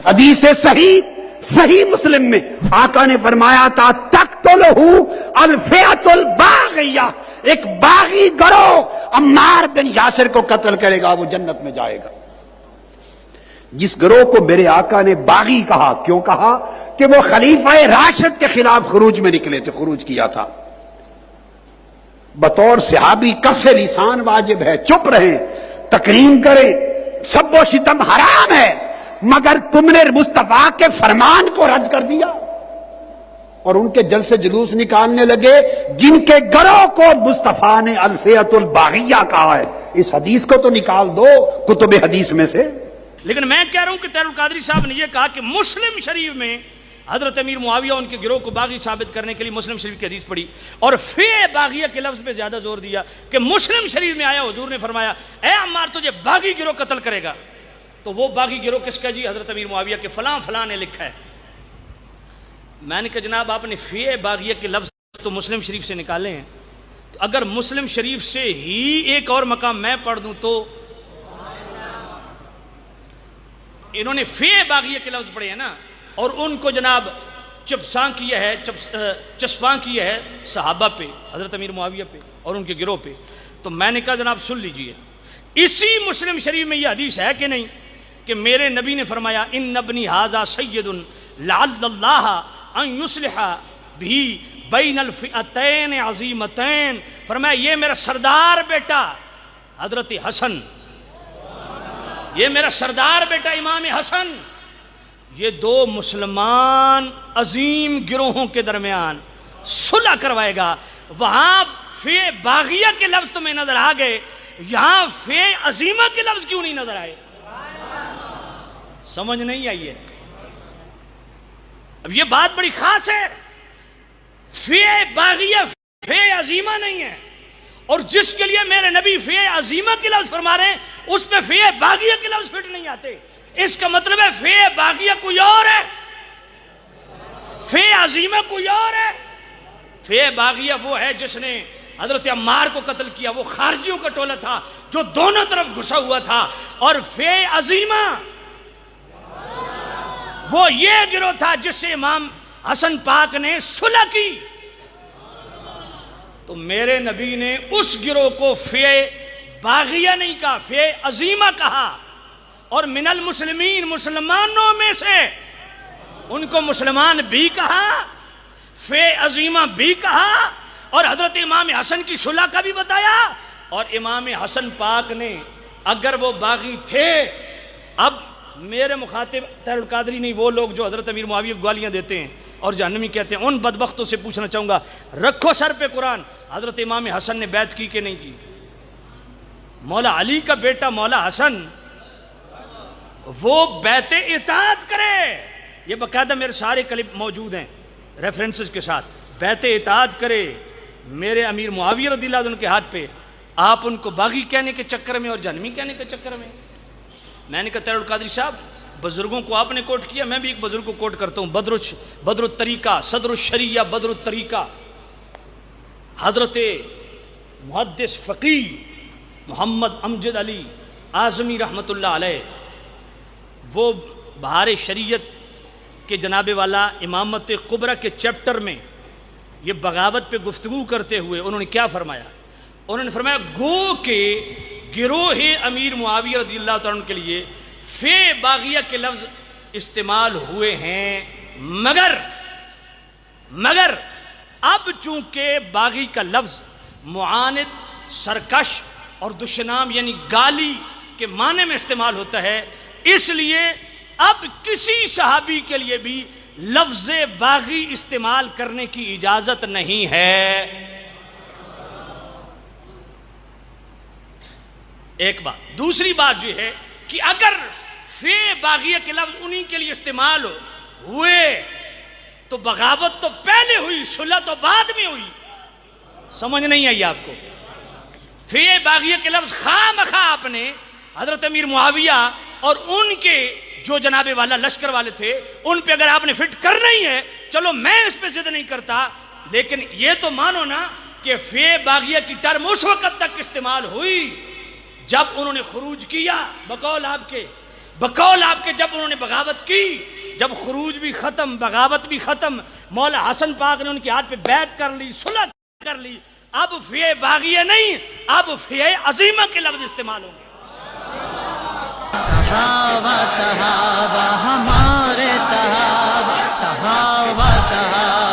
حدیث صحیح مسلم میں آقا نے فرمایا تھا تقتلہ الفئۃ الباغیہ، ایک باغی گروہ عمار بن یاسر کو قتل کرے گا، وہ جنت میں جائے گا۔ جس گروہ کو میرے آقا نے باغی کہا، کیوں کہا؟ کہ وہ خلیفہ راشد کے خلاف خروج میں نکلے تھے، خروج کیا تھا۔ بطور صحابی کف لسان واجب ہے، چپ رہیں، تکریم کریں، سب و شتم حرام ہے، مگر تم نے مصطفیٰ کے فرمان کو رد کر دیا اور ان کے جلسے جلوس نکالنے لگے جن کے گروہ کو مصطفیٰ نے الفئۃ الباغیہ کہا ہے۔ اس حدیث کو تو نکال دو کتب حدیث میں سے۔ لیکن میں کہہ رہا ہوں کہ طاہر القادری صاحب نے یہ کہا کہ مسلم شریف میں حضرت امیر معاویہ ان کے گروہ کو باغی ثابت کرنے کے لیے مسلم شریف کی حدیث پڑھی اور فی باغیہ کے لفظ پہ زیادہ زور دیا کہ مسلم شریف میں آیا، حضور نے فرمایا اے عمار تجھے باغی گروہ قتل کرے گا۔ تو وہ باغی گروہ کس کا؟ جی حضرت امیر معاویہ کے فلاں فلاں نے لکھا ہے۔ میں نے کہا جناب آپ نے فی باغیہ کے لفظ تو مسلم شریف سے نکالے ہیں، تو اگر مسلم شریف سے ہی ایک اور مقام میں پڑھ دوں تو انہوں نے فی باغیہ کے لفظ پڑھے ہیں نا، اور ان کو جناب چسپاں کیا ہے صحابہ پہ، حضرت امیر معاویہ پہ اور ان کے گروہ پہ۔ تو میں نے کہا جناب سن لیجئے، اسی مسلم شریف میں یہ حدیث ہے کہ نہیں کہ میرے نبی نے فرمایا ان ابنی ھذا سید لعل اللہ ان یصلح بھی بین الفئتین عظیمتین، فرمایا یہ میرا سردار بیٹا حضرت حسن، یہ میرا سردار بیٹا امام حسن، یہ دو مسلمان عظیم گروہوں کے درمیان صلح کروائے گا۔ وہاں فی باغیہ کے لفظ تمہیں نظر آ گئے، یہاں فی عظیمہ کے لفظ کیوں نہیں نظر آئے؟ سمجھ نہیں آئی ہے؟ اب یہ بات بڑی خاص ہے، فی باغیہ فی عظیمہ نہیں ہے، اور جس کے لیے میرے نبی فی عظیمہ کے لفظ فرما رہے ہیں اس پہ فی باغیہ کے لفظ فٹ نہیں آتے۔ اس کا مطلب ہے فی باغیہ کوئی اور ہے، فی عظیمہ کوئی اور ہے۔ فی باغیہ وہ ہے جس نے حضرت عمار کو قتل کیا، وہ خارجیوں کا ٹولہ تھا جو دونوں طرف گھسا ہوا تھا، اور فی عظیمہ وہ یہ گروہ تھا جس سے امام حسن پاک نے صلح کی۔ تو میرے نبی نے اس گروہ کو فی باغیہ نہیں کہا، فی عظیمہ کہا، اور من المسلمین مسلمانوں میں سے ان کو مسلمان بھی کہا، فی عظیمہ بھی کہا، اور حضرت امام حسن کی صلح کا بھی بتایا۔ اور امام حسن پاک نے اگر وہ باغی تھے، اب میرے مخاطب طاہر القادری نہیں، وہ لوگ جو حضرت امیر معاویہ کو گالیاں دیتے ہیں اور جہنمی کہتے ہیں، ان بدبختوں سے پوچھنا چاہوں گا، رکھو سر پہ قرآن، حضرت امام حسن نے بیعت کی کہ نہیں کی؟ مولا علی کا بیٹا مولا حسن وہ بیعت اطاعت کرے، یہ باقاعدہ میرے سارے کلپ موجود ہیں ریفرنسز کے ساتھ، بیعت اطاعت کرے میرے امیر معاویہ رضی اللہ عنہ کے ہاتھ پہ، آپ ان کو باغی کہنے کے چکر میں اور جہنمی کہنے کے چکر میں۔ میں نے کہا طاہر القادری صاحب بزرگوں کو آپ نے کوٹ کیا، میں بھی ایک بزرگ کو کوٹ کرتا ہوں، بدر الطریقہ صدر الشریعہ بدر الطریقہ حضرت محدث فقیہ محمد امجد علی اعظمی رحمۃ اللہ علیہ، وہ بہار شریعت کے جناب والا امامت کبریٰ کے چیپٹر میں یہ بغاوت پہ گفتگو کرتے ہوئے انہوں نے کیا فرمایا؟ انہوں نے فرمایا گو کہ گروہ امیر معاویہ رضی اللہ عنہ کے لیے فی باغیہ کے لفظ استعمال ہوئے ہیں، مگر اب چونکہ باغی کا لفظ معاند، سرکش اور دشنام یعنی گالی کے معنی میں استعمال ہوتا ہے، اس لیے اب کسی صحابی کے لیے بھی لفظ باغی استعمال کرنے کی اجازت نہیں ہے۔ ایک بات، دوسری بات یہ ہے کہ اگر فی باغیہ کے لفظ انہی کے لیے استعمال ہوئے تو بغاوت تو پہلے ہوئی، صلح تو بعد میں ہوئی۔ سمجھ نہیں آئی آپ کو؟ فی باغیہ کے لفظ خواہ مخواہ آپ نے حضرت امیر معاویہ اور ان کے جو جناب والا لشکر والے تھے ان پہ اگر آپ نے فٹ کرنا ہی ہے، چلو میں اس پہ ضد نہیں کرتا، لیکن یہ تو مانو نا کہ فی باغیہ کی ٹرم اس وقت تک استعمال ہوئی جب انہوں نے خروج کیا بقول آپ کے، بقول آپ کے جب انہوں نے بغاوت کی، جب خروج بھی ختم، بغاوت بھی ختم، مولا حسن پاک نے ان کے ہاتھ پہ بیعت کر لی، صلح کر لی، اب فیہ باغیہ نہیں، اب فیہ عظیمہ کے لفظ استعمال ہوں گے۔ صحابہ صحابہ ہمارے صحابہ، صحابہ صحابہ